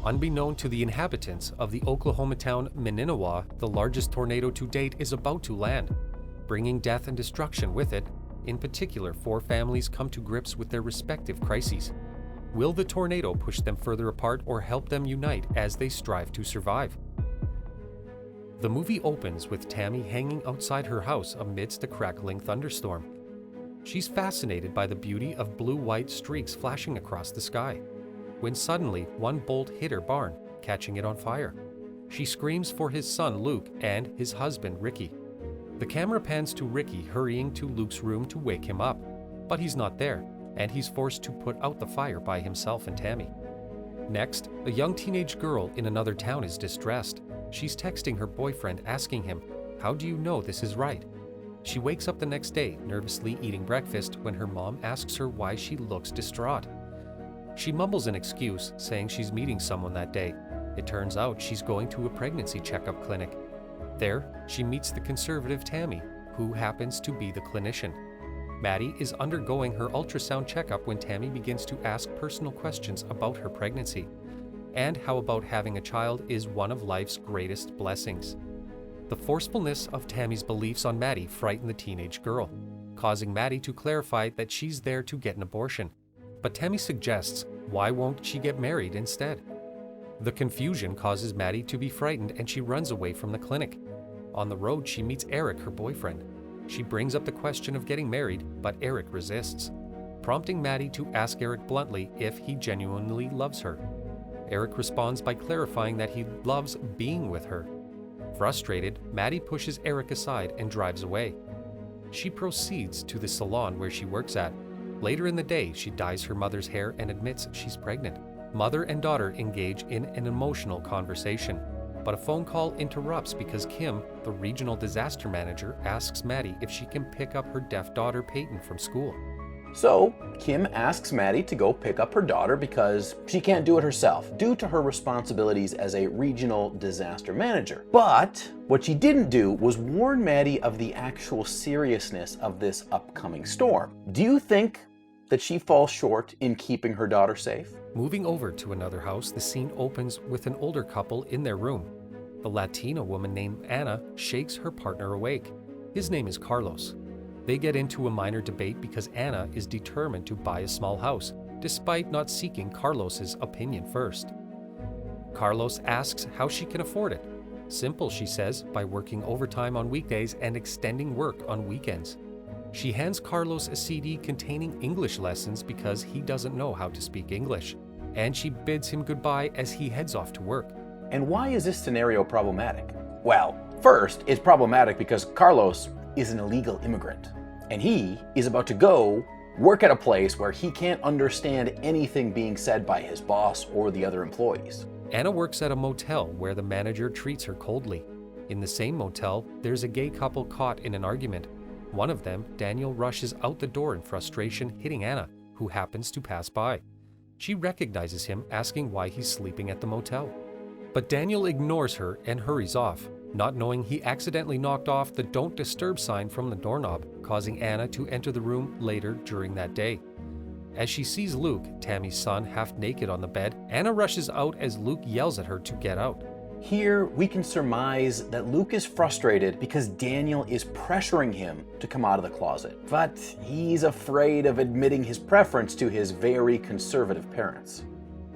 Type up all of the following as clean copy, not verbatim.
Unbeknown to the inhabitants of the Oklahoma town Minninnewah, the largest tornado to date is about to land, bringing death and destruction with it. In particular, 4 families come to grips with their respective crises. Will the tornado push them further apart or help them unite as they strive to survive? The movie opens with Tammy hanging outside her house amidst a crackling thunderstorm. She's fascinated by the beauty of blue-white streaks flashing across the sky, when suddenly one bolt hit her barn, catching it on fire. She screams for his son Luke and his husband Ricky. The camera pans to Ricky hurrying to Luke's room to wake him up, but he's not there, and he's forced to put out the fire by himself and Tammy. Next, a young teenage girl in another town is distressed. She's texting her boyfriend asking him, "How do you know this is right?" She wakes up the next day nervously eating breakfast when her mom asks her why she looks distraught. She mumbles an excuse, saying she's meeting someone that day. It turns out she's going to a pregnancy checkup clinic. There, she meets the conservative Tammy, who happens to be the clinician. Maddie is undergoing her ultrasound checkup when Tammy begins to ask personal questions about her pregnancy, and how about having a child is one of life's greatest blessings. The forcefulness of Tammy's beliefs on Maddie frighten the teenage girl, causing Maddie to clarify that she's there to get an abortion. But Tammy suggests, why won't she get married instead? The confusion causes Maddie to be frightened and she runs away from the clinic. On the road, she meets Eric, her boyfriend. She brings up the question of getting married, but Eric resists, prompting Maddie to ask Eric bluntly if he genuinely loves her. Eric responds by clarifying that he loves being with her. Frustrated, Maddie pushes Eric aside and drives away. She proceeds to the salon where she works at. Later in the day, she dyes her mother's hair and admits she's pregnant. Mother and daughter engage in an emotional conversation, but a phone call interrupts because Kim, the regional disaster manager, asks Maddie if she can pick up her deaf daughter Peyton from school. So, Kim asks Maddie to go pick up her daughter because she can't do it herself due to her responsibilities as a regional disaster manager. But what she didn't do was warn Maddie of the actual seriousness of this upcoming storm. Do you think that she falls short in keeping her daughter safe? Moving over to another house, the scene opens with an older couple in their room. The Latina woman named Anna shakes her partner awake. His name is Carlos. They get into a minor debate because Anna is determined to buy a small house, despite not seeking Carlos's opinion first. Carlos asks how she can afford it. Simple, she says, by working overtime on weekdays and extending work on weekends. She hands Carlos a CD containing English lessons because he doesn't know how to speak English, and she bids him goodbye as he heads off to work. And why is this scenario problematic? Well, first, it's problematic because Carlos is an illegal immigrant, and he is about to go work at a place where he can't understand anything being said by his boss or the other employees. Anna works at a motel where the manager treats her coldly. In the same motel, there's a gay couple caught in an argument. One of them, Daniel, rushes out the door in frustration, hitting Anna, who happens to pass by. She recognizes him, asking why he's sleeping at the motel. But Daniel ignores her and hurries off, not knowing he accidentally knocked off the "Don't Disturb" sign from the doorknob, causing Anna to enter the room later during that day. As she sees Luke, Tammy's son, half naked on the bed, Anna rushes out as Luke yells at her to get out. Here, we can surmise that Luke is frustrated because Daniel is pressuring him to come out of the closet, but he's afraid of admitting his preference to his very conservative parents.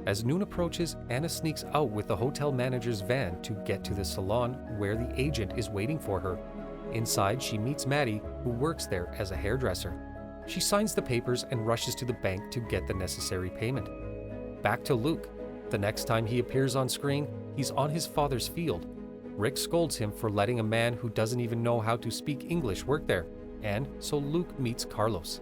As noon approaches, Anna sneaks out with the hotel manager's van to get to the salon where the agent is waiting for her. Inside, she meets Maddie, who works there as a hairdresser. She signs the papers and rushes to the bank to get the necessary payment. Back to Luke. The next time he appears on screen, he's on his father's field. Rick scolds him for letting a man who doesn't even know how to speak English work there, and so Luke meets Carlos.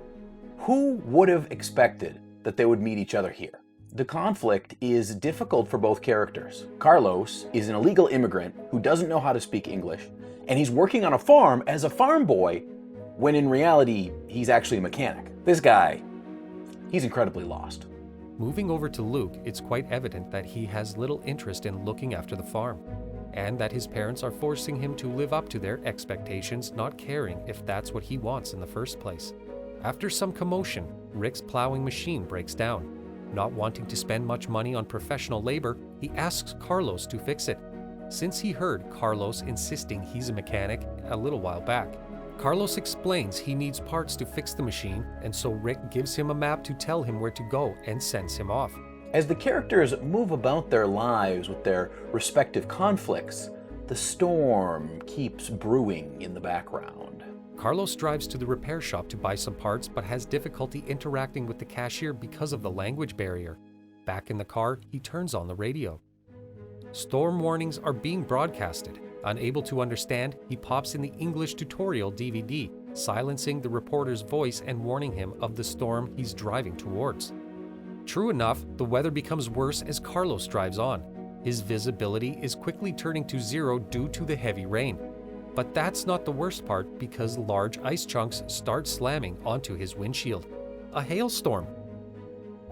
Who would have expected that they would meet each other here? The conflict is difficult for both characters. Carlos is an illegal immigrant who doesn't know how to speak English, and he's working on a farm as a farm boy, when in reality, he's actually a mechanic. This guy, he's incredibly lost. Moving over to Luke, it's quite evident that he has little interest in looking after the farm, and that his parents are forcing him to live up to their expectations, not caring if that's what he wants in the first place. After some commotion, Rick's plowing machine breaks down. Not wanting to spend much money on professional labor, he asks Carlos to fix it, since he heard Carlos insisting he's a mechanic a little while back. Carlos explains he needs parts to fix the machine, and so Rick gives him a map to tell him where to go and sends him off. As the characters move about their lives with their respective conflicts, the storm keeps brewing in the background. Carlos drives to the repair shop to buy some parts but has difficulty interacting with the cashier because of the language barrier. Back in the car, he turns on the radio. Storm warnings are being broadcasted. Unable to understand, he pops in the English tutorial DVD, silencing the reporter's voice and warning him of the storm he's driving towards. True enough, the weather becomes worse as Carlos drives on. His visibility is quickly turning to zero due to the heavy rain. But that's not the worst part, because large ice chunks start slamming onto his windshield. A hailstorm!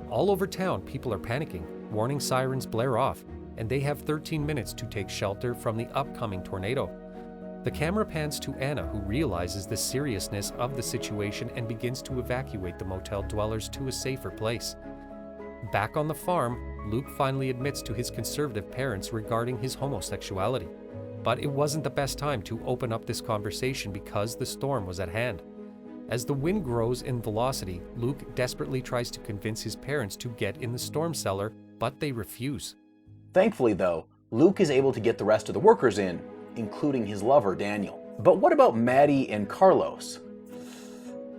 All over town, people are panicking. Warning sirens blare off, and they have 13 minutes to take shelter from the upcoming tornado. The camera pans to Anna, who realizes the seriousness of the situation and begins to evacuate the motel dwellers to a safer place. Back on the farm, Luke finally admits to his conservative parents regarding his homosexuality. But it wasn't the best time to open up this conversation because the storm was at hand. As the wind grows in velocity, Luke desperately tries to convince his parents to get in the storm cellar, but they refuse. Thankfully, though, Luke is able to get the rest of the workers in, including his lover, Daniel. But what about Maddie and Carlos?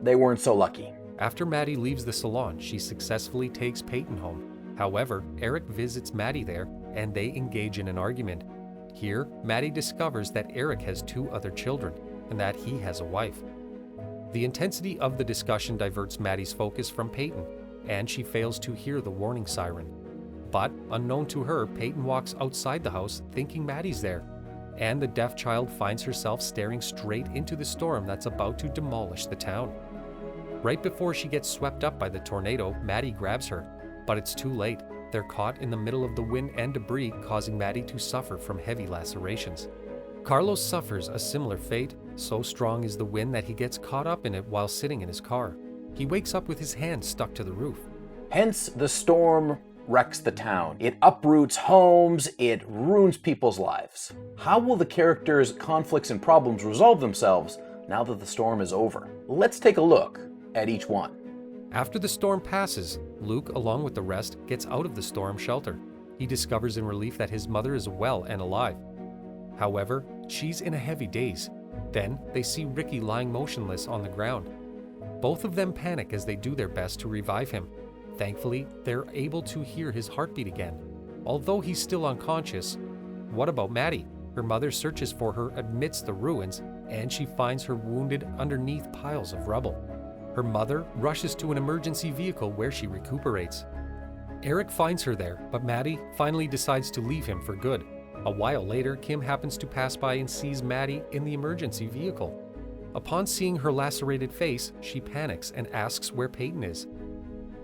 They weren't so lucky. After Maddie leaves the salon, she successfully takes Peyton home. However, Eric visits Maddie there, and they engage in an argument. Here, Maddie discovers that Eric has 2 other children, and that he has a wife. The intensity of the discussion diverts Maddie's focus from Peyton, and she fails to hear the warning siren. But, unknown to her, Peyton walks outside the house thinking Maddie's there, and the deaf child finds herself staring straight into the storm that's about to demolish the town. Right before she gets swept up by the tornado, Maddie grabs her, but it's too late. They're caught in the middle of the wind and debris, causing Maddie to suffer from heavy lacerations. Carlos suffers a similar fate. So strong is the wind that he gets caught up in it while sitting in his car. He wakes up with his hand stuck to the roof. Hence, the storm wrecks the town. It uproots homes, it ruins people's lives. How will the characters' conflicts and problems resolve themselves now that the storm is over? Let's take a look at each one. After the storm passes, Luke, along with the rest, gets out of the storm shelter. He discovers in relief that his mother is well and alive. However, she's in a heavy daze. Then, they see Ricky lying motionless on the ground. Both of them panic as they do their best to revive him. Thankfully, they're able to hear his heartbeat again. Although he's still unconscious, what about Maddie? Her mother searches for her amidst the ruins, and she finds her wounded underneath piles of rubble. Her mother rushes to an emergency vehicle where she recuperates. Eric finds her there, but Maddie finally decides to leave him for good. A while later, Kim happens to pass by and sees Maddie in the emergency vehicle. Upon seeing her lacerated face, she panics and asks where Peyton is.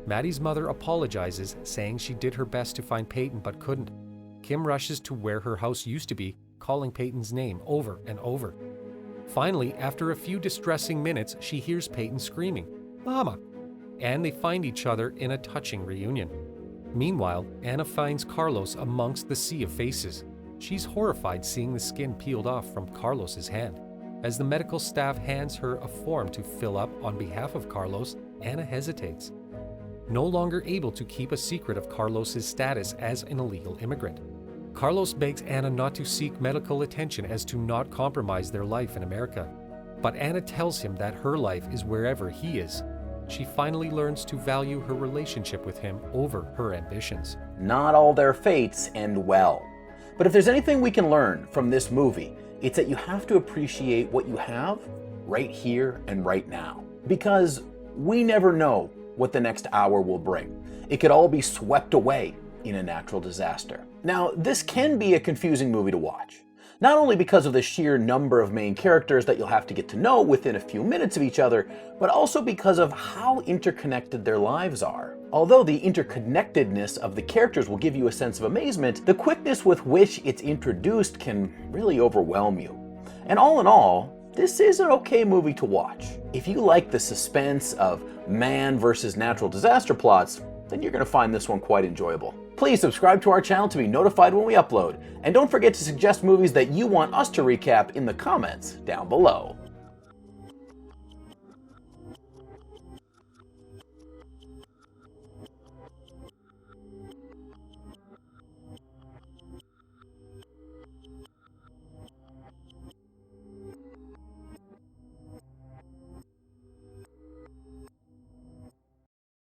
Maddie's mother apologizes, saying she did her best to find Peyton but couldn't. Kim rushes to where her house used to be, calling Peyton's name over and over. Finally, after a few distressing minutes, she hears Peyton screaming, "Mama!" and they find each other in a touching reunion. Meanwhile, Anna finds Carlos amongst the sea of faces. She's horrified seeing the skin peeled off from Carlos's hand. As the medical staff hands her a form to fill up on behalf of Carlos, Anna hesitates. No longer able to keep a secret of Carlos's status as an illegal immigrant. Carlos begs Anna not to seek medical attention as to not compromise their life in America. But Anna tells him that her life is wherever he is. She finally learns to value her relationship with him over her ambitions. Not all their fates end well. But if there's anything we can learn from this movie, it's that you have to appreciate what you have right here and right now. Because we never know what the next hour will bring. It could all be swept away in a natural disaster. Now, this can be a confusing movie to watch. Not only because of the sheer number of main characters that you'll have to get to know within a few minutes of each other, but also because of how interconnected their lives are. Although the interconnectedness of the characters will give you a sense of amazement, the quickness with which it's introduced can really overwhelm you. And all in all, this is an okay movie to watch. If you like the suspense of man versus natural disaster plots, then you're going to find this one quite enjoyable. Please subscribe to our channel to be notified when we upload, and don't forget to suggest movies that you want us to recap in the comments down below.